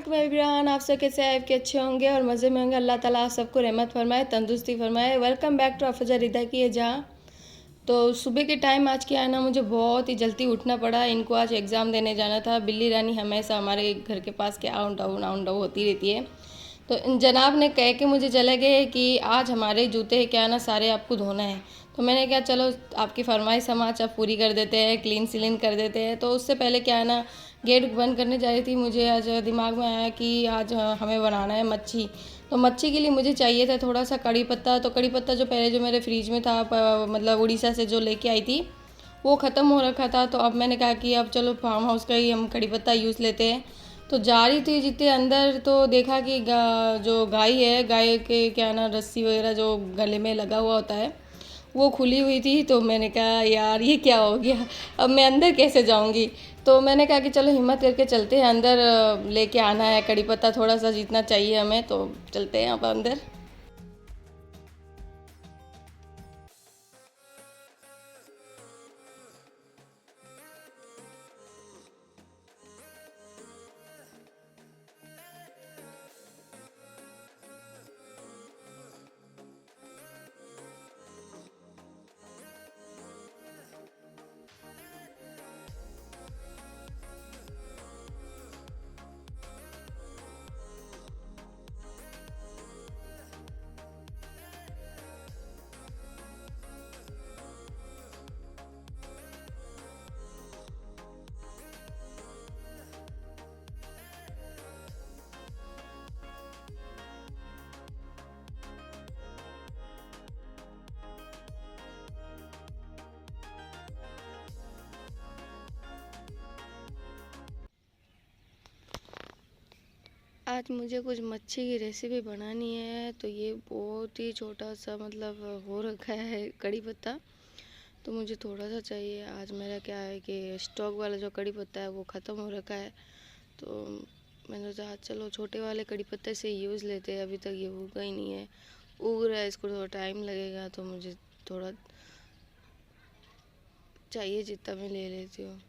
वालेकुम एवरीवन। आप सब कैसे हैं? आपके अच्छे होंगे और मज़े में होंगे। अल्लाह ताला आप सबको रहमत फरमाए, तंदुरुस्ती फरमाए। वेलकम बैक टू अफजा रिदा की है जहाँ। तो सुबह के टाइम आज क्या है ना, मुझे बहुत ही जल्दी उठना पड़ा। इनको आज एग्ज़ाम देने जाना था। बिल्ली रानी हमेशा हमारे घर के पास के आउन डाउन होती रहती है। तो इन जनाब ने कह के मुझे चले गए कि आज हमारे जूते क्या ना सारे आपको धोना है। तो मैंने कहा चलो आपकी फरमाइश हम आज आप पूरी कर देते हैं, क्लीन सिलीन कर देते हैं। तो उससे पहले क्या है ना, गेट बंद करने जा रही थी, मुझे आज दिमाग में आया कि आज हमें बनाना है मच्छी। तो मच्छी के लिए मुझे चाहिए था थोड़ा सा कड़ी पत्ता। तो कड़ी पत्ता जो पहले जो मेरे फ्रिज में था, मतलब उड़ीसा से जो लेके आई थी, वो ख़त्म हो रखा था। तो अब मैंने कहा कि अब चलो फार्म हाउस का ही हम कड़ी पत्ता यूज़ लेते हैं। तो जा रही थी जितने अंदर, तो देखा कि जो गाय है, गाय के क्या ना रस्सी वगैरह जो गले में लगा हुआ होता है वो खुली हुई थी। तो मैंने कहा यार ये क्या हो गया, अब मैं अंदर कैसे जाऊंगी। तो मैंने कहा कि चलो हिम्मत करके चलते हैं अंदर, लेके आना है कड़ी पत्ता थोड़ा सा जितना चाहिए हमें। तो चलते हैं अब अंदर। आज मुझे कुछ मच्छी की रेसिपी बनानी है। तो ये बहुत ही छोटा सा मतलब हो रखा है कड़ी पत्ता। तो मुझे थोड़ा सा चाहिए। आज मेरा क्या है कि स्टॉक वाला जो कड़ी पत्ता है वो ख़त्म हो रखा है। तो मैंने सोचा चलो छोटे वाले कड़ी पत्ते से यूज़ लेते हैं। अभी तक ये उगा ही नहीं है, उग रहा है, इसको थोड़ा टाइम लगेगा। तो मुझे थोड़ा चाहिए, जितना मैं ले लेती हूँ।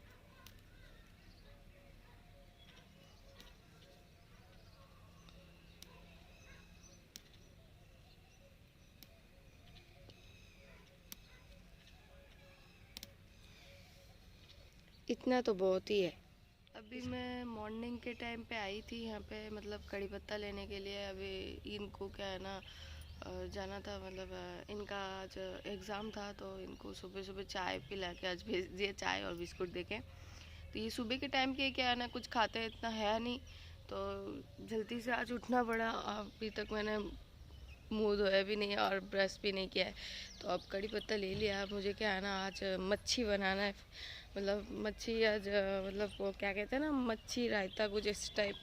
इतना तो बहुत ही है। अभी मैं मॉर्निंग के टाइम पे आई थी यहाँ पे, मतलब कड़ी पत्ता लेने के लिए। अभी इनको क्या है ना, जाना था, मतलब इनका आज एग्ज़ाम था। तो इनको सुबह सुबह चाय पिला के आज भेज दिया, चाय और बिस्कुट देके। तो ये सुबह के टाइम के क्या है ना, कुछ खाते हैं इतना है नहीं। तो जल्दी से आज उठना पड़ा। अभी तक मैंने मुंह धोया भी नहीं है और ब्रश भी नहीं किया है। तो अब कड़ी पत्ता ले लिया। मुझे क्या है ना, आज मच्छी बनाना है। मतलब मच्छी आज मतलब वो क्या कहते हैं ना, मच्छी रायता कुछ इस टाइप।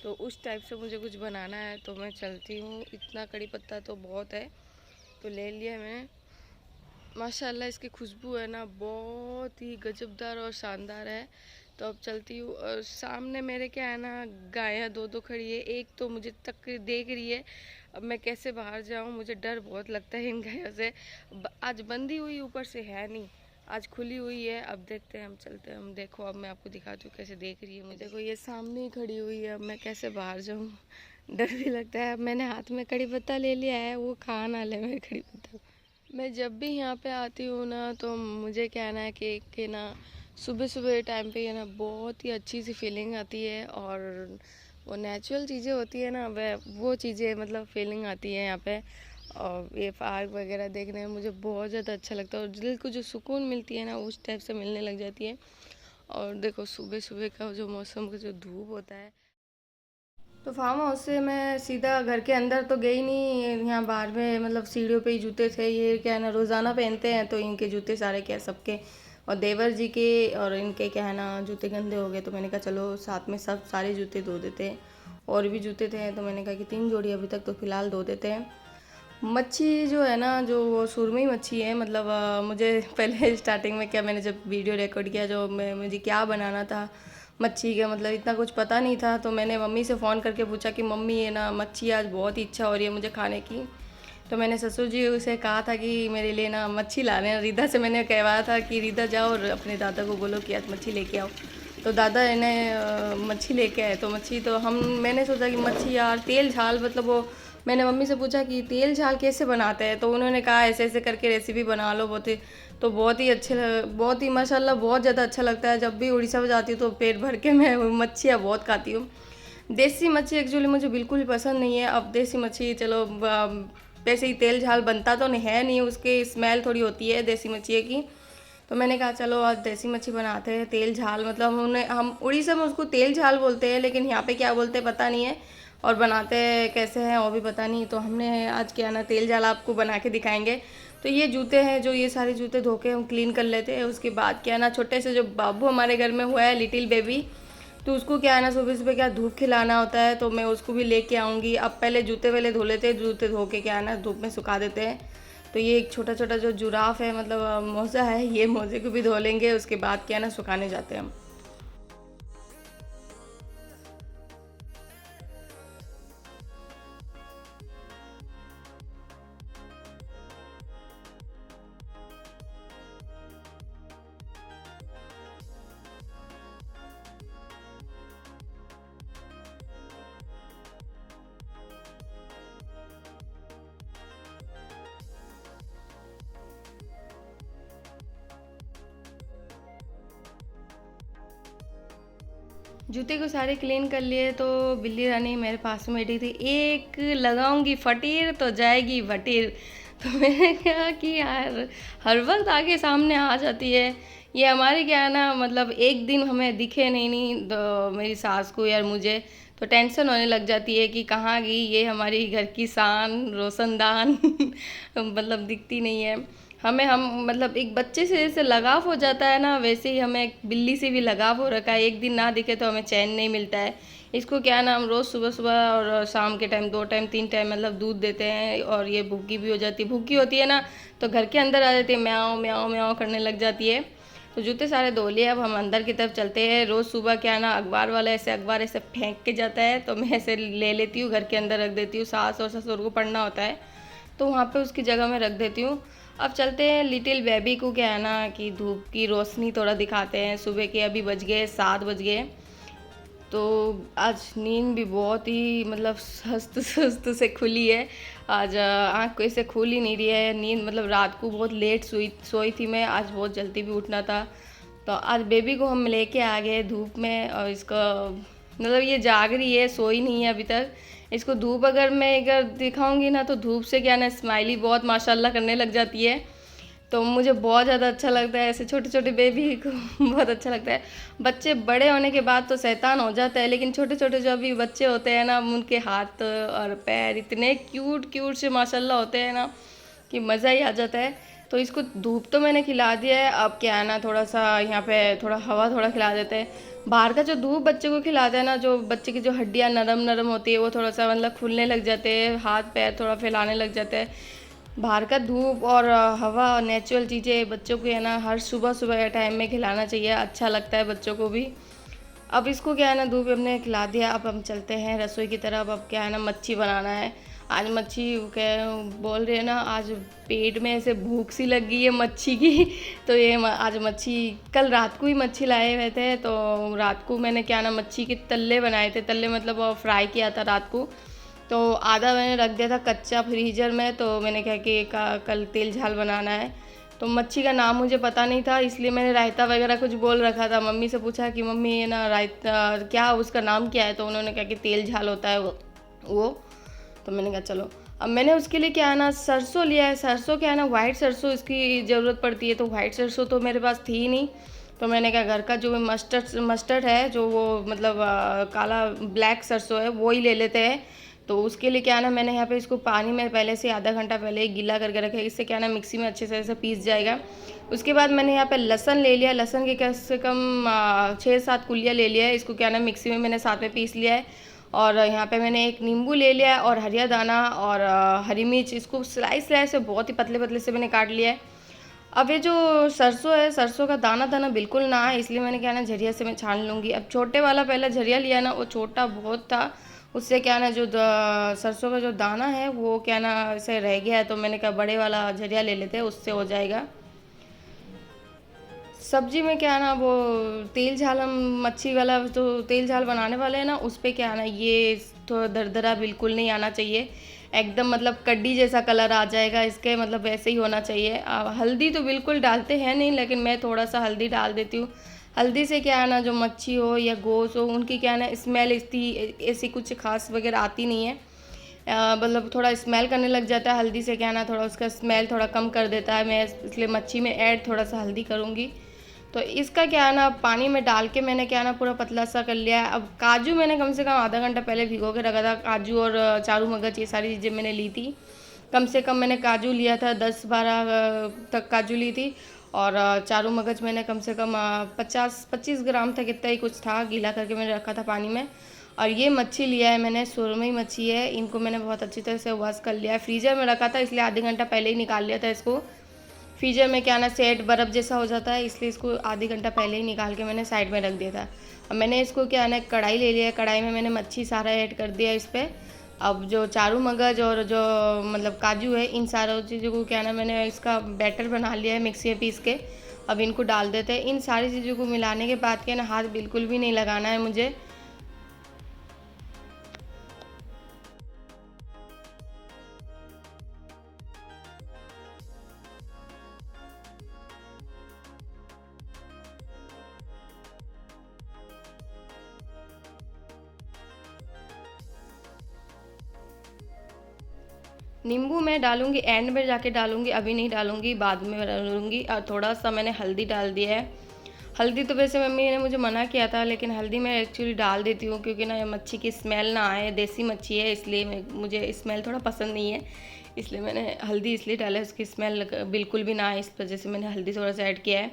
तो उस टाइप से मुझे कुछ बनाना है। तो मैं चलती हूँ। इतना कड़ी पत्ता तो बहुत है, तो ले लिया मैंने। माशाल्लाह इसकी खुशबू है ना बहुत ही गजबदार और शानदार है। तो अब चलती हूँ। और सामने मेरे क्या है ना, गायें दो दो खड़ी है। एक तो मुझे तक देख रही है। अब मैं कैसे बाहर जाऊँ, मुझे डर बहुत लगता है इन गायों से। आज बंधी हुई ऊपर से है नहीं, आज खुली हुई है। अब देखते हैं, हम चलते हैं। हम देखो, अब मैं आपको दिखाती हूँ कैसे देख रही है मुझे। देखो ये सामने ही खड़ी हुई है। अब मैं कैसे बाहर जाऊँ, डर भी लगता है। अब मैंने हाथ में कड़ी पत्ता ले लिया है, वो खा ना ले मेरे कड़ी पत्ता। मैं जब भी यहाँ पे आती हूँ ना, तो मुझे कहना है कि ना सुबह सुबह टाइम पे है ना बहुत ही अच्छी सी फीलिंग आती है। और वो नेचुरल चीज़ें होती है ना, वह वो चीज़ें मतलब फीलिंग आती है यहाँ पे। और ये पार्क वगैरह देखने में मुझे बहुत ज़्यादा अच्छा लगता है। और दिल को जो सुकून मिलती है ना, उस टाइप से मिलने लग जाती है। और देखो सुबह सुबह का जो मौसम का जो धूप होता है। तो फार्म हाउस से मैं सीधा घर के अंदर तो गई नहीं। यहाँ बाहर में मतलब सीढ़ियों पे ही जूते थे। ये क्या है ना, रोज़ाना पहनते हैं। तो इनके जूते सारे क्या सबके और देवर जी के और इनके क्या है ना जूते गंदे हो गए। तो मैंने कहा चलो साथ में सब सारे जूते धो देते हैं। और भी जूते थे, तो मैंने कहा कि 3 जोड़ी अभी तक तो फ़िलहाल धो देते हैं। मच्छी जो है ना, जो वो सुरमई मच्छी है। मतलब मुझे पहले स्टार्टिंग में क्या, मैंने जब वीडियो रिकॉर्ड किया, जो मैं मुझे क्या बनाना था मच्छी का, मतलब इतना कुछ पता नहीं था। तो मैंने मम्मी से फ़ोन करके पूछा कि मम्मी ये ना मच्छी आज बहुत ही इच्छा हो रही है मुझे खाने की। तो मैंने ससुर जी से कहा था कि मेरे लिए ना मच्छी ला रहे हैं। रिदा से मैंने कहवाया था कि रिदा जाओ और अपने दादा को बोलो कि आज मच्छी लेके आओ। तो दादा इन्हें मच्छी लेके आए, तो मच्छी तो मैंने सोचा कि मच्छी यार तेल झाल, मतलब वो मैंने मम्मी से पूछा कि तेल झाल कैसे बनाते हैं, तो उन्होंने कहा ऐसे ऐसे करके रेसिपी बना लो। बहुत ही अच्छे बहुत ही माशाल्लाह बहुत ज़्यादा अच्छा लगता है। जब भी उड़ीसा में जाती हूँ तो पेट भर के मैं मच्छियाँ बहुत खाती हूँ। देसी मच्छी एक्चुअली मुझे बिल्कुल भी पसंद नहीं है। अब देसी मच्छी चलो वैसे ही तेल झाल बनता तो नहीं है, नहीं, उसकी स्मेल थोड़ी होती है देसी मच्छी की। तो मैंने कहा चलो आज देसी मच्छी बनाते हैं तेल झाल, मतलब हम उड़ीसा में उसको तेल झाल बोलते हैं, लेकिन यहाँ पे क्या बोलते हैं पता नहीं है, और बनाते कैसे हैं वो भी पता नहीं। तो हमने आज क्या ना तेल झाल आपको बना के दिखाएंगे। तो ये जूते हैं, जो ये सारे जूते धो के हम क्लीन कर लेते हैं। उसके बाद क्या ना छोटे से जो बाबू हमारे घर में हुआ है लिटिल बेबी, तो उसको क्या है ना सुबह सुबह क्या धूप खिलाना होता है, तो मैं उसको भी लेके आऊँगी। अब पहले जूते पहले धो लेते हैं, जूते धो के क्या है ना धूप में सुखा देते हैं। तो ये एक छोटा छोटा जो जुराफ है, मतलब मोज़ा है, ये मोज़े को भी धो लेंगे। उसके बाद क्या है ना सुखाने जाते हैं हम। जूते को सारे क्लीन कर लिए, तो बिल्ली रानी मेरे पास में बैठी थी। एक लगाऊंगी फटीर तो जाएगी भटीर। तो मैंने कहा कि यार हर वक्त आगे सामने आ जाती है। ये हमारे क्या है ना, मतलब एक दिन हमें दिखे नहीं तो मेरी सास को यार मुझे तो टेंशन होने लग जाती है कि कहाँ गई ये हमारी घर की शान रोशनदान मतलब दिखती नहीं है हमें। हम मतलब एक बच्चे से जैसे लगाव हो जाता है ना, वैसे ही हमें एक बिल्ली से भी लगाव हो रखा है। एक दिन ना दिखे तो हमें चैन नहीं मिलता है। इसको क्या है ना, हम रोज़ सुबह सुबह और शाम के टाइम 2 टाइम 3 टाइम मतलब दूध देते हैं, और ये भूखी भी हो जाती है। भूखी होती है ना तो घर के अंदर आ जाती है, म्याऊं म्याऊं म्याऊं करने लग जाती है। तो जूते सारे धो लिए, अब हम अंदर की तरफ चलते हैं। रोज़ सुबह क्या है ना अखबार वाला ऐसे अखबार ऐसे फेंक के जाता है, तो मैं ऐसे ले लेती हूँ, घर के अंदर रख देती हूँ। सास और ससुर को पढ़ना होता है तो वहाँ पे उसकी जगह में रख देती हूँ। अब चलते हैं लिटिल बेबी को क्या है ना कि धूप की रोशनी थोड़ा दिखाते हैं। सुबह के अभी बज गए 7 बज गए। तो आज नींद भी बहुत ही मतलब सुस्त सुस्त से खुली है। आज आँख को ऐसे खुल ही नहीं रही है नींद, मतलब रात को बहुत लेट सोई थी मैं। आज बहुत जल्दी भी उठना था। तो आज बेबी को हम लेके आ गए धूप में, और इसका मतलब ये जाग रही है, सोई नहीं है अभी तक। इसको धूप अगर मैं अगर दिखाऊंगी ना तो धूप से क्या ना स्माइली बहुत माशाल्लाह करने लग जाती है। तो मुझे बहुत ज़्यादा अच्छा लगता है ऐसे छोटे छोटे बेबी को बहुत अच्छा लगता है। बच्चे बड़े होने के बाद तो शैतान हो जाता है, लेकिन छोटे छोटे जो अभी बच्चे होते हैं ना, उनके हाथ और पैर इतने क्यूट क्यूट से माशाल्लाह होते हैं ना कि मज़ा ही आ जाता है। तो इसको धूप तो मैंने खिला दिया है। अब क्या है ना थोड़ा सा यहाँ पे थोड़ा हवा थोड़ा खिला देते हैं। बाहर का जो धूप बच्चे को खिलाते हैं ना, जो बच्चे की जो हड्डियाँ नरम नरम होती है वो थोड़ा सा मतलब खुलने लग जाते हैं, हाथ पैर थोड़ा फैलाने लग जाते हैं। बाहर का धूप और हवा और नेचुरल चीज़ें बच्चों को है ना हर सुबह सुबह के टाइम में खिलाना चाहिए, अच्छा लगता है बच्चों को भी। अब इसको क्या है ना धूप हमने खिला दिया। अब हम चलते हैं रसोई की तरफ। अब क्या है ना मच्छी बनाना है। आज मच्छी क्या बोल रहे हैं ना, आज पेट में ऐसे भूख सी लग गई है मच्छी की तो ये आज मच्छी कल रात को ही मच्छी लाए हुए थे, तो रात को मैंने क्या ना मच्छी के तल्ले बनाए थे। तल्ले मतलब फ्राई किया था रात को। तो आधा मैंने रख दिया था कच्चा फ्रीजर में। तो मैंने कहा कि कल तेल झाल बनाना है। तो मच्छी का नाम मुझे पता नहीं था, इसलिए मैंने रायता वगैरह कुछ बोल रखा था। मम्मी से पूछा कि मम्मी ये ना रायता क्या उसका नाम क्या है, तो उन्होंने कहा कि तेल झाल होता है वो। तो मैंने कहा चलो। अब मैंने उसके लिए क्या है ना सरसों लिया है। सरसों क्या है ना वाइट सरसों इसकी ज़रूरत पड़ती है, तो वाइट सरसों तो मेरे पास थी ही नहीं। तो मैंने कहा घर का जो मस्टर्ड मस्टर्ड है, जो वो मतलब काला ब्लैक सरसों है, वो ही ले लेते हैं। तो उसके लिए क्या है ना मैंने यहाँ पे इसको पानी में पहले से आधा घंटा पहले ही गीला करके रखा है। इससे क्या है ना मिक्सी में अच्छे से ऐसे पीस जाएगा। उसके बाद मैंने यहाँ पे लहसन ले लिया। लहसन के कम से कम 6-7 कुलियाँ ले लिया है। इसको क्या है ना मिक्सी में मैंने साथ में पीस लिया है। और यहाँ पे मैंने एक नींबू ले लिया है, और हरिया दाना और हरी मिर्च, इसको स्लाइस स्लाइस से बहुत ही पतले पतले से मैंने काट लिया है। अब ये जो सरसों है, सरसों का दाना दाना बिल्कुल ना है, इसलिए मैंने क्या ना झरिया से मैं छान लूँगी। अब छोटे वाला पहले झरिया लिया ना, वो छोटा बहुत था। उससे क्या ना जो सरसों का जो दाना है वो क्या ना ऐसे रह गया है, तो मैंने कहा बड़े वाला झरिया ले लेते हैं, उससे हो जाएगा। सब्जी में क्या है ना, वो तेल झाल, हम मच्छी वाला जो तेल झाल बनाने वाले हैं ना, उस पे क्या है ना, ये थोड़ा दरदरा बिल्कुल नहीं आना चाहिए। एकदम मतलब कड्डी जैसा कलर आ जाएगा इसके, मतलब वैसे ही होना चाहिए। हल्दी तो बिल्कुल डालते हैं नहीं, लेकिन मैं थोड़ा सा हल्दी डाल देती हूँ। हल्दी से क्या है ना, जो मच्छी हो या गोश्त हो, उनकी क्या है ना स्मेल इतनी ऐसी कुछ खास वगैरह आती नहीं है। मतलब थोड़ा स्मेल करने लग जाता है हल्दी से, क्या है ना थोड़ा उसका स्मेल थोड़ा कम कर देता है। मैं इसलिए मच्छी में ऐड थोड़ा सा हल्दी करूँगी। तो इसका क्या है ना, पानी में डाल के मैंने क्या है ना पूरा पतला सा कर लिया है। अब काजू मैंने कम से कम आधा घंटा पहले भिगो के रखा था। काजू और चारू मगज ये सारी चीज़ें मैंने ली थी। कम से कम मैंने काजू लिया था 10-12 तक काजू ली थी। और चारू मगज मैंने कम से कम 50-25 ग्राम तक, इतना ही कुछ था, गीला करके मैंने रखा था पानी में। और ये मच्छी लिया है मैंने, सुरमई मच्छी है। इनको मैंने बहुत अच्छी तरह से वॉश कर लिया है। फ्रीज़र में रखा था इसलिए आधे घंटा पहले ही निकाल लिया था इसको। फ्रीजर में क्या ना सेट बर्फ़ जैसा हो जाता है, इसलिए इसको आधे घंटा पहले ही निकाल के मैंने साइड में रख दिया था। अब मैंने इसको क्या है ना कढ़ाई ले लिया है। कढ़ाई में मैंने मच्छी सारा ऐड कर दिया इस पर। अब जो चारू मगज और जो मतलब काजू है, इन सारों चीज़ों को क्या है ना मैंने इसका बैटर बना लिया है मिक्सी में पीस के। अब इनको डाल देते हैं। इन सारी चीज़ों को मिलाने के बाद क्या ना, हाथ बिल्कुल भी नहीं लगाना है मुझे। नींबू मैं डालूंगी एंड में जाके डालूंगी, अभी नहीं डालूंगी, बाद में डालूंगी। और थोड़ा सा मैंने हल्दी डाल दिया है। हल्दी तो वैसे मम्मी ने मुझे मना किया था, लेकिन हल्दी मैं एक्चुअली डाल देती हूँ क्योंकि ना मच्छी की स्मेल ना आए। देसी मच्छी है इसलिए मुझे स्मेल थोड़ा पसंद नहीं है, इसलिए मैंने हल्दी इसलिए डाला है, उसकी स्मेल बिल्कुल भी ना आए, इस वजह से मैंने हल्दी थोड़ा सा ऐड किया है।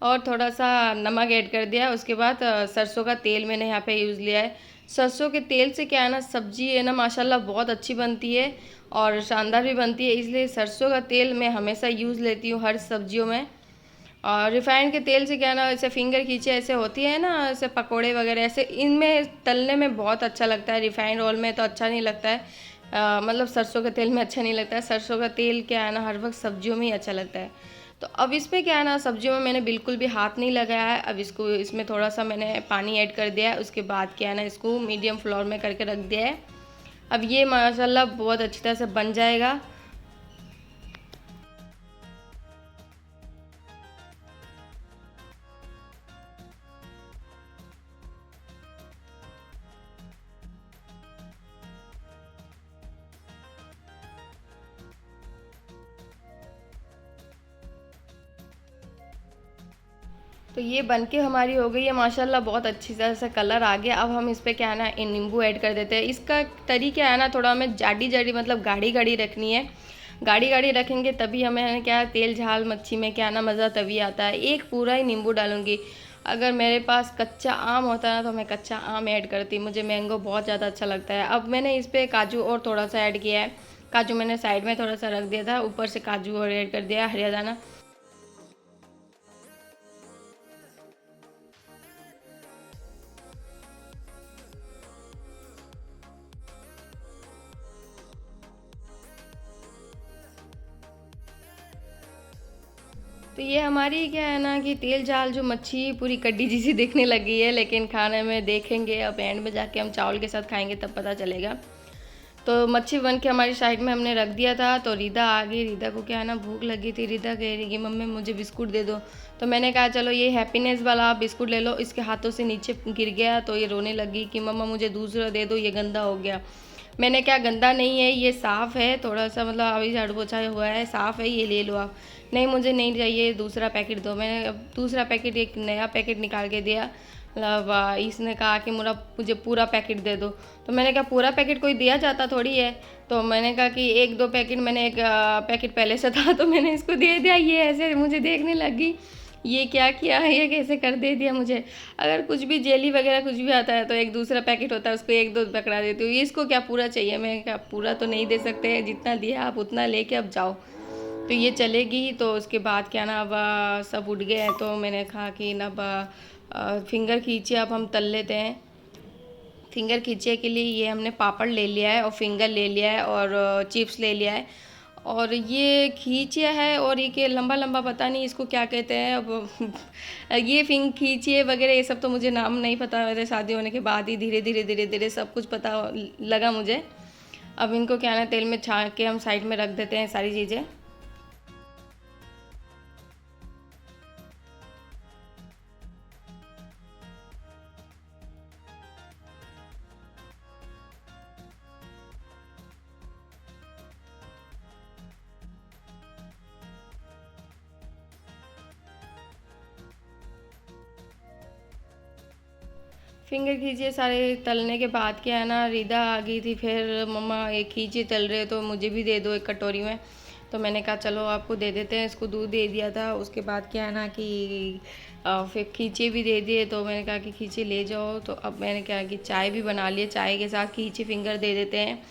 और थोड़ा सा नमक ऐड कर दिया। उसके बाद सरसों का तेल मैंने यहाँ पे यूज़ लिया है। सरसों के तेल से क्या है ना, सब्जी है ना माशाल्लाह बहुत अच्छी बनती है और शानदार भी बनती है, इसलिए सरसों का तेल मैं हमेशा यूज़ लेती हूँ हर सब्जियों में। और रिफाइंड के तेल से क्या है ना, ऐसे फिंगर खींचे ऐसे होती है ना, ऐसे पकोड़े वगैरह ऐसे इनमें तलने में बहुत अच्छा लगता है। रिफाइंड ऑयल में तो अच्छा नहीं लगता है। मतलब सरसों के तेल में अच्छा नहीं लगता है। सरसों का तेल क्या है ना हर वक्त सब्जियों में ही अच्छा लगता है। तो अब इसमें क्या है ना, सब्जियों में मैंने बिल्कुल भी हाथ नहीं लगाया है। अब इसको इसमें थोड़ा सा मैंने पानी ऐड कर दिया है। उसके बाद क्या है ना, इसको मीडियम फ्लेम में करके रख दिया है। अब ये माशाल्लाह बहुत अच्छी तरह से बन जाएगा। तो ये बन के हमारी हो गई है माशाल्लाह, बहुत अच्छी तरह से कलर आ गया। अब हम इस पे क्या है ना नींबू ऐड कर देते हैं। इसका तरीका है ना थोड़ा हमें जाडी जाडी मतलब गाढ़ी गाढ़ी रखनी है। गाढ़ी गाढ़ी रखेंगे तभी हमें क्या है, तेल झाल मच्छी में क्या है ना मज़ा तभी आता है। एक पूरा ही नींबू डालूंगी। अगर मेरे पास कच्चा आम होता है ना तो मैं कच्चा आम ऐड करती, मुझे मैंगो बहुत ज़्यादा अच्छा लगता है। अब मैंने इस पर काजू और थोड़ा सा ऐड किया है। काजू मैंने साइड में थोड़ा सा रख दिया था, ऊपर से काजू और ऐड कर दिया, हरिया दाना। तो ये हमारी क्या है ना कि तेल जाल जो मच्छी पूरी कड्डी जैसी दिखने लगी है, लेकिन खाने में देखेंगे अब एंड में जाके हम चावल के साथ खाएंगे तब पता चलेगा। तो मच्छी बन के हमारी साइड में हमने रख दिया था। तो रीदा आ गई। रीदा को क्या है ना भूख लगी थी। रीदा कह रही कि मम्मी मुझे बिस्कुट दे दो। तो मैंने कहा चलो ये हैप्पीनेस वाला आप बिस्कुट ले लो। इसके हाथों से नीचे गिर गया तो ये रोने लगी कि मम्मा मुझे दूसरा दे दो, ये गंदा हो गया। मैंने क्या, गंदा नहीं है ये साफ़ है, थोड़ा सा मतलब अभी झाड़ू पोछा हुआ है, साफ़ है, ये ले लो आप। नहीं मुझे नहीं चाहिए, दूसरा पैकेट दो। मैंने अब दूसरा पैकेट, एक नया पैकेट निकाल के दिया। मतलब इसने कहा कि मुझे पूरा पैकेट दे दो। तो मैंने कहा पूरा पैकेट कोई दिया जाता थोड़ी है। तो मैंने कहा कि एक दो पैकेट, मैंने एक पैकेट पहले से था तो मैंने इसको दे दिया। ये ऐसे मुझे देखने लगी, ये क्या किया, ये कैसे कर दे दिया मुझे। अगर कुछ भी जेली वगैरह कुछ भी आता है तो एक दूसरा पैकेट होता है, उसको एक दो पकड़ा देती हूँ। ये इसको क्या पूरा चाहिए? मैं क्या पूरा तो नहीं दे सकते, जितना दिया आप उतना लेके अब जाओ। तो ये चलेगी। तो उसके बाद क्या ना, अब सब उठ गए हैं तो मैंने कहा कि ना अब फिंगर खींचे, अब हम तल लेते हैं। फिंगर खींचे के लिए ये हमने पापड़ ले लिया है और फिंगर ले लिया है और चिप्स ले लिया है। और ये खींचिया है, और ये लंबा लंबा पता नहीं इसको क्या कहते हैं अब। ये खींचिए वगैरह ये सब तो मुझे नाम नहीं पता, मेरे शादी होने के बाद ही धीरे धीरे धीरे धीरे सब कुछ पता लगा मुझे। अब इनको क्या है ना, तेल में छान के हम साइड में रख देते हैं सारी चीज़ें। फिंगर खींचे सारे तलने के बाद क्या है ना, रिदा आ गई थी, फिर मम्मा एक खींचे तल रहे तो मुझे भी दे दो एक कटोरी में। तो मैंने कहा चलो आपको दे देते हैं, इसको दूध दे दिया था। उसके बाद क्या है ना कि फिर खींचे भी दे दिए, तो मैंने कहा कि खींचे ले जाओ। तो अब मैंने क्या कि चाय भी बना लिए, चाय के साथ खींचे फिंगर दे देते हैं।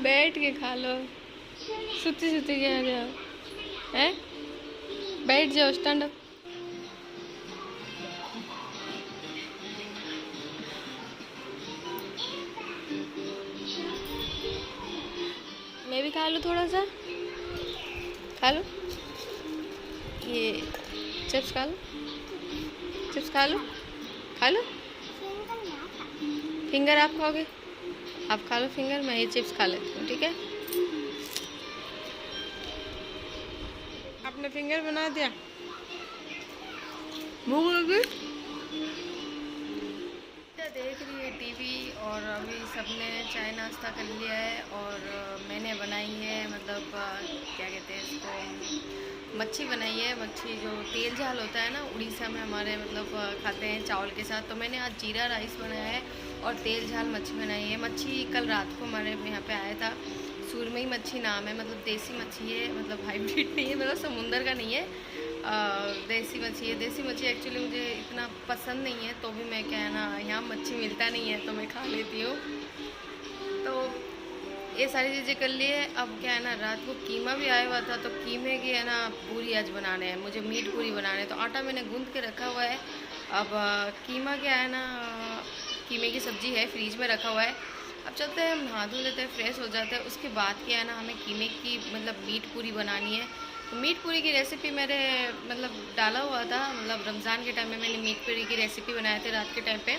बैठ के खा लो, सुती सुती कह रहे हो हैं? बैठ जाओ, स्टैंड अप। मैं भी खा लूँ थोड़ा सा, खा लो ये चिप्स, खा लो चिप्स, खा लो खा लो। फिंगर आप खाओगे? आप खा लो फिंगर, मैं ये चिप्स खा लेती हूँ, ठीक है? आपने फिंगर बना दिया, भूख लगी? देख रही है टीवी, और अभी सबने चाय नाश्ता कर लिया है, और मैंने बनाई है मतलब क्या कहते हैं इसको, मच्छी बनाई है। मच्छी जो तेल झाल होता है ना, उड़ीसा में हमारे मतलब खाते हैं चावल के साथ। तो मैंने आज जीरा राइस बनाया है और तेल झाल मच्छी बनाई है। मच्छी कल रात को हमारे यहाँ पे आया था, सुरमई मच्छी नाम है, मतलब देसी मच्छी है, मतलब हाइब्रिड नहीं है, मतलब समुंदर का नहीं है, देसी मच्छी है। देसी मच्छी एक्चुअली मुझे इतना पसंद नहीं है, तो भी मैं क्या है ना, यहाँ मच्छी मिलता नहीं है तो मैं खा लेती हूँ। तो ये सारी चीज़ें कर लिए। अब क्या है ना, रात को कीमा भी आया हुआ था, तो कीमे की है ना पूरी आज बनाने हैं मुझे, मीट पूरी बनाने है। तो आटा मैंने गूंद के रखा हुआ है। अब कीमा क्या है ना, कीमे की सब्ज़ी है, फ्रीज में रखा हुआ है। अब चलते हैं, हम नहा धो लेते हैं, फ्रेश हो जाते हैं। उसके बाद क्या है ना, हमें कीमे की मतलब मीट पूरी बनानी है। तो मीट पूरी की रेसिपी मेरे मतलब डाला हुआ था, मतलब रमज़ान के टाइम में मैंने मीट पूरी की रेसिपी बनाए थे रात के टाइम पे।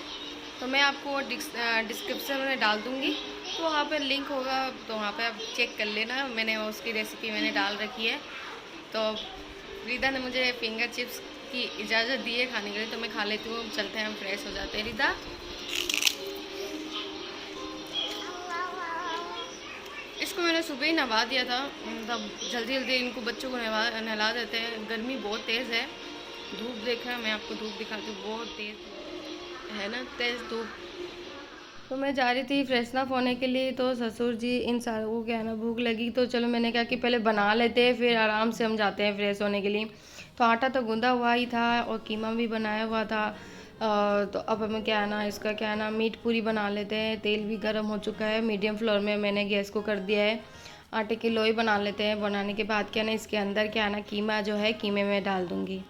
तो मैं आपको डिस्क्रिप्शन में डाल दूँगी, तो वहाँ पर लिंक होगा, तो वहाँ पे आप चेक कर लेना। मैंने उसकी रेसिपी मैंने डाल रखी है। तो रिदा ने मुझे फिंगर चिप्स की इजाज़त दी है खाने के लिए, तो मैं खा लेती हूँ। चलते हैं, हम फ्रेश हो जाते हैं। रिदा, इसको मैंने सुबह ही नहवा दिया था, मतलब जल्दी जल्दी इनको बच्चों को नहला देते हैं। गर्मी बहुत तेज़ है, धूप देखा, मैं आपको धूप दिखाती हूँ, बहुत तेज़ है ना, तेज़ धूप। तो मैं जा रही थी फ्रेशन अप होने के लिए, तो ससुर जी इन सारों को क्या है ना भूख लगी, तो चलो मैंने कहा कि पहले बना लेते हैं, फिर आराम से हम जाते हैं फ्रेश होने के लिए। तो आटा तो गूंदा हुआ ही था और कीमा भी बनाया हुआ था। तो अब हमें क्या है ना, इसका क्या है ना मीट पूरी बना लेते हैं। तेल भी गर्म हो चुका है, मीडियम फ्लेम में मैंने गैस को कर दिया है। आटे की लोई बना लेते हैं। बनाने के बाद क्या है ना, इसके अंदर क्या है ना कीमा जो है, कीमे में डाल दूँगी।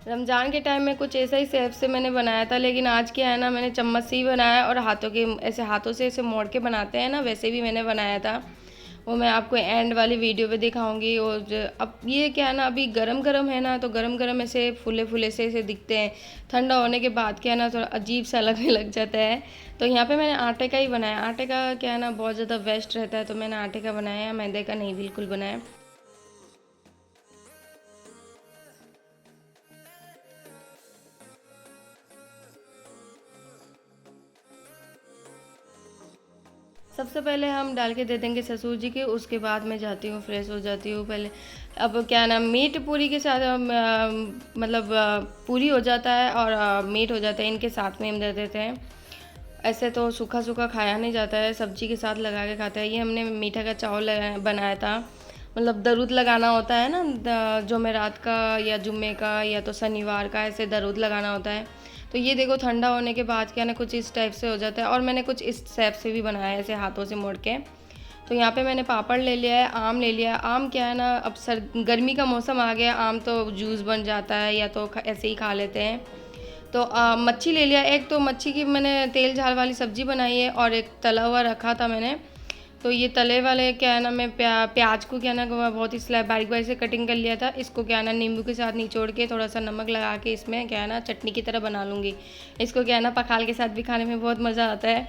रमज़ान के टाइम में कुछ ऐसा ही शेप से मैंने बनाया था, लेकिन आज क्या है ना, मैंने चम्मच से ही बनाया, और हाथों के ऐसे हाथों से ऐसे मोड़ के बनाते हैं ना, वैसे भी मैंने बनाया था। वो मैं आपको एंड वाली वीडियो पे दिखाऊंगी। और अब ये क्या है ना, अभी गरम गरम है ना, तो गरम गरम ऐसे फूले फूले से ऐसे दिखते हैं। ठंडा होने के बाद क्या है ना, थोड़ा अजीब सा लगने लग जाता है। तो यहाँ पे मैंने आटे का ही बनाया। आटे का क्या है ना, बहुत ज़्यादा बेस्ट रहता है, तो मैंने आटे का बनाया, मैदे का नहीं बिल्कुल बनाया। सबसे पहले हम डाल के दे देंगे ससुर जी के, उसके बाद मैं जाती हूँ फ्रेश हो जाती हूँ पहले। अब क्या नाम, मीट पूरी के साथ मतलब पूरी हो जाता है और मीट हो जाता है, इनके साथ में हम दे देते हैं। ऐसे तो सूखा सूखा खाया नहीं जाता है, सब्जी के साथ लगा के खाते हैं। ये हमने मीठा का चावल बनाया था, मतलब दरूद लगाना होता है ना, जुमेरात का या जुम्मे का या तो शनिवार का, ऐसे दरूद लगाना होता है। तो ये देखो ठंडा होने के बाद क्या ना कुछ इस टाइप से हो जाता है, और मैंने कुछ इस टाइप से भी बनाया है, ऐसे हाथों से मोड़ के। तो यहाँ पे मैंने पापड़ ले लिया है, आम ले लिया है। आम क्या है ना, अब गर्मी का मौसम आ गया, आम तो जूस बन जाता है या तो ऐसे ही खा लेते हैं। तो मच्छी ले लिया एक, तो मच्छी की मैंने तेल झाल वाली सब्ज़ी बनाई है, और एक तला हुआ रखा था मैंने। तो ये तले वाले क्या है ना, मैं प्याज को क्या है ना बहुत ही स्लाइस बारीक बारीक से कटिंग कर लिया था। इसको क्या है ना नींबू के साथ निचोड़ के थोड़ा सा नमक लगा के इसमें क्या है ना चटनी की तरह बना लूँगी। इसको क्या है ना पखाल के साथ भी खाने में बहुत मज़ा आता है।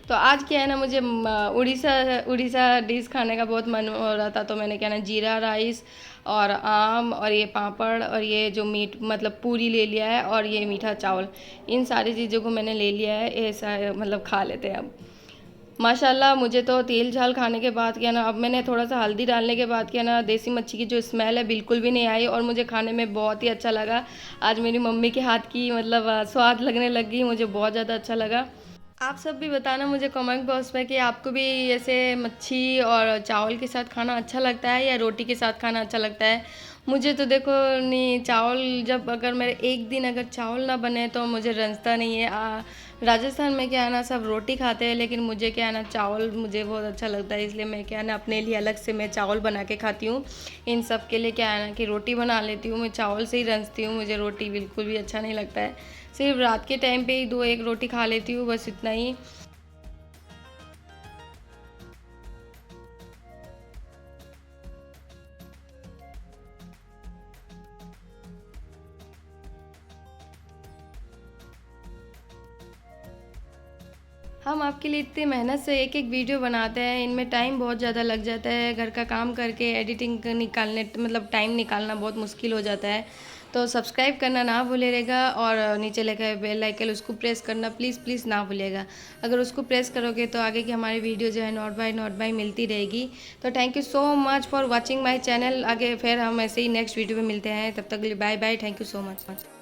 तो आज क्या है ना, मुझे उड़ीसा उड़ीसा डिश खाने का बहुत मन हो रहा था, तो मैंने क्या ना जीरा राइस और आम और ये पापड़ और ये जो मीट मतलब पूरी ले लिया है, और ये मीठा चावल, इन सारी चीज़ों को मैंने ले लिया है। ऐसा मतलब खा लेते हैं अब। माशाल्लाह मुझे तो तेल झाल खाने के बाद क्या ना, अब मैंने थोड़ा सा हल्दी डालने के बाद क्या ना, देसी मच्छी की जो स्मेल है बिल्कुल भी नहीं आई, और मुझे खाने में बहुत ही अच्छा लगा। आज मेरी मम्मी के हाथ की मतलब स्वाद लगने लग गई, मुझे बहुत ज़्यादा अच्छा लगा। आप सब भी बताना मुझे कमेंट बॉक्स में कि आपको भी ऐसे मच्छी और चावल के साथ खाना अच्छा लगता है या रोटी के साथ खाना अच्छा लगता है। मुझे तो देखो नहीं, चावल जब अगर मेरे एक दिन अगर चावल ना बने तो मुझे रंजता नहीं है। राजस्थान में क्या है ना सब रोटी खाते हैं, लेकिन मुझे क्या है ना चावल मुझे बहुत अच्छा लगता है, इसलिए मैं क्या है ना अपने लिए अलग से मैं चावल बना के खाती हूँ। इन सब के लिए क्या है ना कि रोटी बना लेती हूँ, मैं चावल से ही रंजती हूँ, मुझे रोटी बिल्कुल भी अच्छा नहीं लगता है। सिर्फ रात के टाइम पे ही दो एक रोटी खा लेती हूँ, बस इतना ही। हम आपके लिए इतनी मेहनत से एक एक वीडियो बनाते हैं, इनमें टाइम बहुत ज़्यादा लग जाता है, घर का काम करके एडिटिंग निकालने मतलब टाइम निकालना बहुत मुश्किल हो जाता है। तो सब्सक्राइब करना ना भूलिएगा, और नीचे लिखा है बेल आइकन, उसको प्रेस करना प्लीज़ प्लीज़ ना भूलिएगा। अगर उसको प्रेस करोगे तो आगे की हमारी वीडियो जो है नोट बाय मिलती रहेगी। तो thank you so much for watching my channel. आगे फिर हम ऐसे ही नेक्स्ट वीडियो में मिलते हैं, तब तक के लिए bye bye, thank you so much.